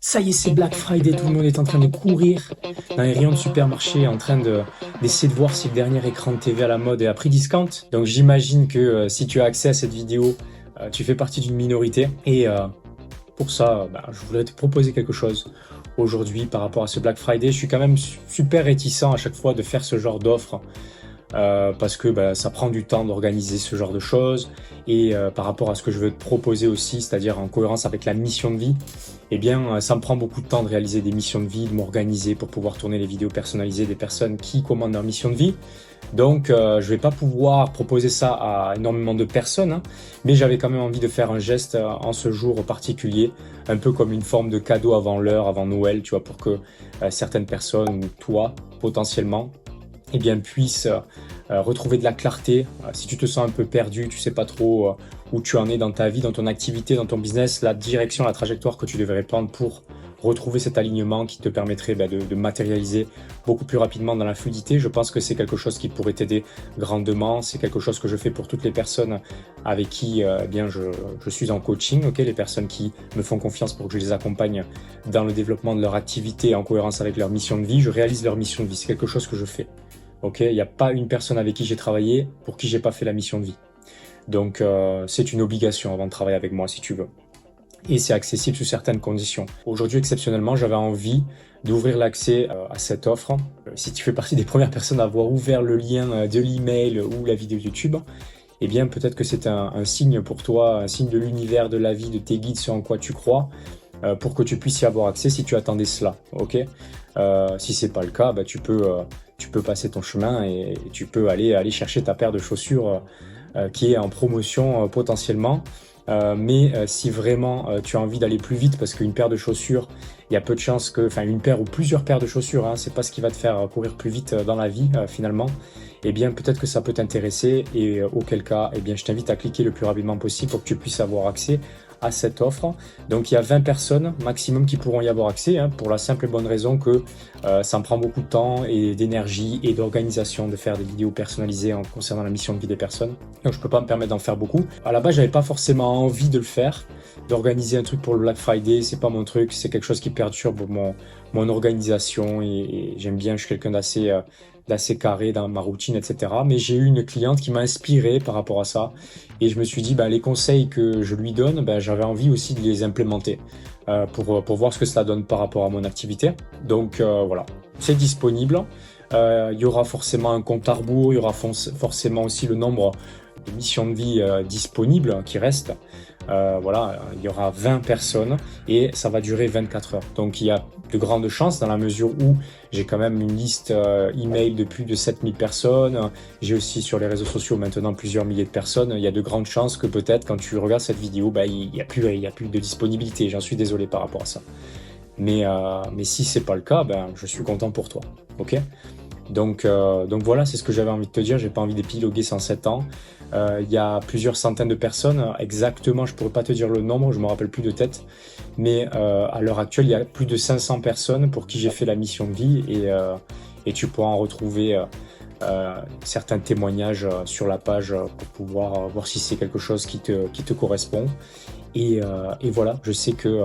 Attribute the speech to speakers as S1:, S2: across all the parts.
S1: Ça y est, c'est Black Friday, tout le monde est en train de courir dans les rayons de supermarché, en train d'essayer de voir si le dernier écran de TV à la mode est à prix discount. Donc j'imagine que si tu as accès à cette vidéo, tu fais partie d'une minorité. Et pour ça, je voulais te proposer quelque chose aujourd'hui par rapport à ce Black Friday. Je suis quand même super réticent à chaque fois de faire ce genre d'offre. Parce que ça prend du temps d'organiser ce genre de choses et par rapport à ce que je veux te proposer aussi, c'est-à-dire en cohérence avec la mission de vie, eh bien ça me prend beaucoup de temps de réaliser des missions de vie, de m'organiser pour pouvoir tourner les vidéos personnalisées des personnes qui commandent leur mission de vie. Donc je vais pas pouvoir proposer ça à énormément de personnes, hein, mais j'avais quand même envie de faire un geste en ce jour particulier, un peu comme une forme de cadeau avant l'heure, avant Noël, tu vois, pour que certaines personnes ou toi potentiellement eh bien, puisse retrouver de la clarté. Si tu te sens un peu perdu, tu sais pas trop où tu en es dans ta vie, dans ton activité, dans ton business, la direction, la trajectoire que tu devrais prendre pour retrouver cet alignement qui te permettrait de matérialiser beaucoup plus rapidement dans la fluidité. Je pense que c'est quelque chose qui pourrait t'aider grandement. C'est quelque chose que je fais pour toutes les personnes avec qui je suis en coaching, okay, les personnes qui me font confiance pour que je les accompagne dans le développement de leur activité en cohérence avec leur mission de vie. Je réalise leur mission de vie. C'est quelque chose que je fais. Ok, il n'y a pas une personne avec qui j'ai travaillé pour qui j'ai pas fait la mission de vie. Donc c'est une obligation avant de travailler avec moi si tu veux. Et c'est accessible sous certaines conditions. Aujourd'hui, exceptionnellement, j'avais envie d'ouvrir l'accès à cette offre. Si tu fais partie des premières personnes à avoir ouvert le lien de l'email ou la vidéo YouTube, eh bien peut-être que c'est un signe pour toi, un signe de l'univers, de la vie, de tes guides, ce en quoi tu crois, pour que tu puisses y avoir accès si tu attendais cela. Ok, si c'est pas le cas, tu peux passer ton chemin et tu peux aller chercher ta paire de chaussures qui est en promotion potentiellement. Mais si vraiment tu as envie d'aller plus vite, parce qu'une paire de chaussures, il y a peu de chances que, enfin une paire ou plusieurs paires de chaussures, hein, c'est pas ce qui va te faire courir plus vite dans la vie finalement. Eh bien peut-être que ça peut t'intéresser et auquel cas, eh bien je t'invite à cliquer le plus rapidement possible pour que tu puisses avoir accès à cette offre. Donc il y a 20 personnes maximum qui pourront y avoir accès, hein, pour la simple et bonne raison que ça me prend beaucoup de temps et d'énergie et d'organisation de faire des vidéos personnalisées en concernant la mission de vie des personnes. Donc je peux pas me permettre d'en faire beaucoup. À la base, j'avais pas forcément envie de le faire, d'organiser un truc pour le Black Friday, c'est pas mon truc, c'est quelque chose qui perturbe mon organisation et j'aime bien, je suis quelqu'un d'assez carré dans ma routine, etc. Mais j'ai eu une cliente qui m'a inspiré par rapport à ça et je me suis dit, les conseils que je lui donne, j'avais envie aussi de les implémenter pour voir ce que cela donne par rapport à mon activité. Donc voilà, c'est disponible. Il y aura forcément un compte à rebours, il y aura forcément aussi le nombre de missions de vie disponibles qui restent. Voilà, il y aura 20 personnes et ça va durer 24 heures. Donc il y a de grandes chances dans la mesure où j'ai quand même une liste email de plus de 7000 personnes. J'ai aussi sur les réseaux sociaux maintenant plusieurs milliers de personnes. Il y a de grandes chances que peut-être quand tu regardes cette vidéo, il y a plus de disponibilité. J'en suis désolé par rapport à ça. Mais si c'est pas le cas, je suis content pour toi. Ok? Donc voilà, c'est ce que j'avais envie de te dire. J'ai pas envie d'épiloguer 107 ans. Il y a plusieurs centaines de personnes. Exactement, je pourrais pas te dire le nombre, je me rappelle plus de tête. Mais à l'heure actuelle, il y a plus de 500 personnes pour qui j'ai fait la mission de vie et tu pourras en retrouver certains témoignages sur la page pour pouvoir voir si c'est quelque chose qui te correspond. Et voilà, je sais que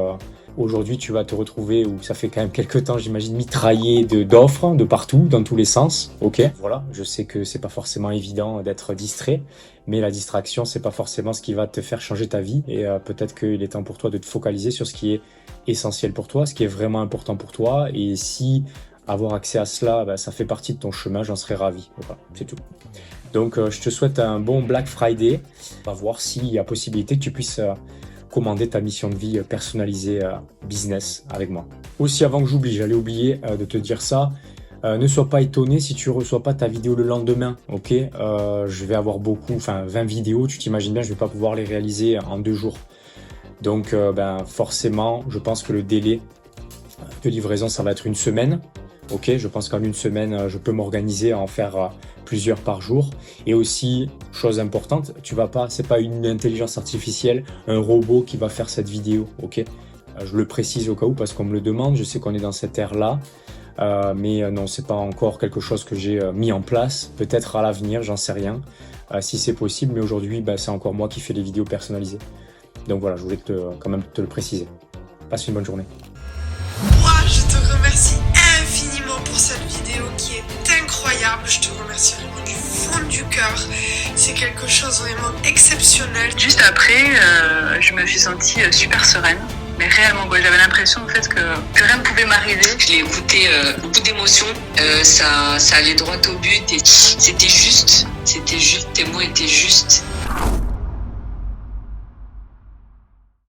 S1: aujourd'hui tu vas te retrouver, où ça fait quand même quelques temps j'imagine, mitraillé d'offres de partout, dans tous les sens. Ok, voilà, je sais que c'est pas forcément évident d'être distrait, mais la distraction c'est pas forcément ce qui va te faire changer ta vie. Et peut-être qu'il est temps pour toi de te focaliser sur ce qui est essentiel pour toi, ce qui est vraiment important pour toi. Et si avoir accès à cela, ça fait partie de ton chemin, j'en serais ravi. Voilà, c'est tout. Donc je te souhaite un bon Black Friday. On va voir s'il y a possibilité que tu puisses commander ta mission de vie personnalisée business avec moi. Aussi, avant que j'oublie, j'allais oublier de te dire ça, ne sois pas étonné si tu ne reçois pas ta vidéo le lendemain, ok? Je vais avoir 20 vidéos, tu t'imagines bien, je ne vais pas pouvoir les réaliser en 2 jours. Donc forcément, je pense que le délai de livraison, ça va être une semaine. Ok, je pense qu'en une semaine, je peux m'organiser à en faire plusieurs par jour. Et aussi, chose importante, c'est pas une intelligence artificielle, un robot qui va faire cette vidéo. Ok, je le précise au cas où parce qu'on me le demande. Je sais qu'on est dans cette ère-là, mais non, c'est pas encore quelque chose que j'ai mis en place. Peut-être à l'avenir, j'en sais rien, si c'est possible. Mais aujourd'hui, c'est encore moi qui fais les vidéos personnalisées. Donc voilà, je voulais quand même te le préciser. Passe une bonne journée.
S2: remercie infiniment pour cette vidéo qui est incroyable. Je te remercie vraiment du fond du cœur. C'est quelque chose vraiment exceptionnel.
S3: Juste après, je me suis sentie super sereine. Mais réellement, quoi, j'avais l'impression en fait que plus rien ne pouvait m'arriver.
S4: Je l'ai écouté beaucoup d'émotions, ça allait droit au but et c'était juste, tes mots étaient justes.